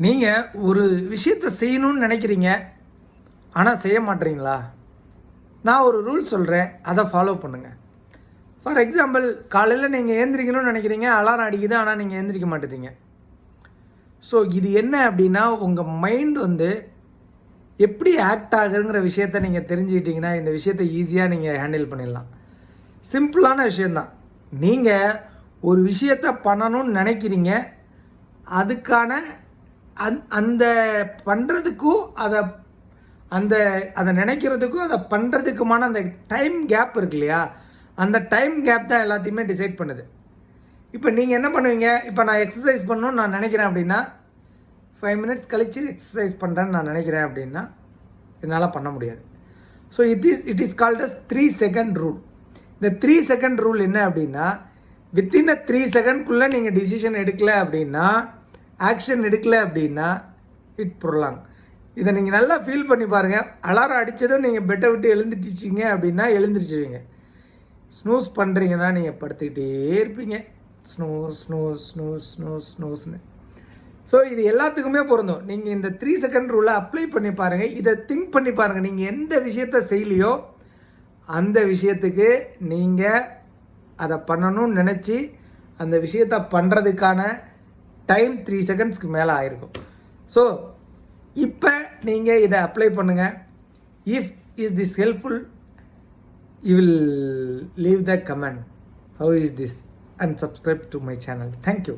நீங்கள் ஒரு விஷயத்தை செய்யணும்னு நினைக்கிறீங்க, ஆனால் செய்ய மாட்டீங்களா? நான் ஒரு ரூல் சொல்கிறேன், அதை ஃபாலோ பண்ணுங்கள். ஃபார் எக்ஸாம்பிள், காலையில் நீங்கள் ஏந்திரிக்கணும்னு நினைக்கிறீங்க, அலாரம் அடிக்குது, ஆனால் நீங்கள் ஏந்திரிக்க மாட்டேறீங்க. ஸோ இது என்ன அப்படின்னா, உங்கள் மைண்ட் எப்படி ஆக்ட் ஆகுங்கிற விஷயத்த நீங்கள் தெரிஞ்சுக்கிட்டிங்கன்னா இந்த விஷயத்தை ஈஸியாக நீங்கள் ஹேண்டில் பண்ணிடலாம். சிம்பிளான விஷயந்தான். நீங்கள் ஒரு விஷயத்தை பண்ணணும்னு நினைக்கிறீங்க, அதுக்கான அந்த பண்ணுறதுக்கும் அதை நினைக்கிறதுக்கும் அதை பண்ணுறதுக்குமான அந்த டைம் கேப் இருக்கு இல்லையா, அந்த டைம் கேப் தான் எல்லாத்தையுமே டிசைட் பண்ணுது. இப்போ நீங்கள் என்ன பண்ணுவீங்க, இப்போ நான் எக்ஸசைஸ் பண்ணணும்னு நான் நினைக்கிறேன் அப்படின்னா 5 மினிட்ஸ் கழித்து எக்ஸசைஸ் பண்ணுறேன்னு நான் நினைக்கிறேன் அப்படின்னா என்னால் பண்ண முடியாது. So it is called as 3 second rule. இந்த 3 செகண்ட் ரூல் என்ன அப்படின்னா, வித்தின் 3 செகண்ட்குள்ளே நீங்கள் டிசிஷன் எடுக்கலை அப்படின்னா, ஆக்ஷன் எடுக்கலை அப்படின்னா இட் ப்ரொலாங். இதை நீங்கள் நல்லா ஃபீல் பண்ணி பாருங்கள். அலாரம் அடித்ததும் நீங்கள் பெட்டை விட்டு எழுந்துட்டிச்சிங்க அப்படின்னா எழுந்திரிச்சிடுவீங்க. ஸ்னூஸ் பண்ணுறீங்கன்னா நீங்கள் படுத்துக்கிட்டே இருப்பீங்க. ஸ்னூஸ் ஸ்னூஸ் ஸ்னூஸ் ஸ்னூஸ் ஸ்னூஸ்னு. ஸோ இது எல்லாத்துக்குமே பொருந்தும். நீங்கள் இந்த 3 செகண்ட் ரூலை அப்ளை பண்ணி பாருங்கள். இதை திங்க் பண்ணி பாருங்கள். நீங்கள் எந்த விஷயத்தை செய்யலையோ அந்த விஷயத்துக்கு நீங்கள் அதை பண்ணணும்னு நினச்சி அந்த விஷயத்தை பண்ணுறதுக்கான டைம் 3 செகண்ட்ஸ்க்கு மேலே ஆயிருக்கும். ஸோ இப்போ நீங்கள் இதை அப்ளை பண்ணுங்கள். Is this helpful, you will leave the comment how is this and subscribe to my channel. Thank you.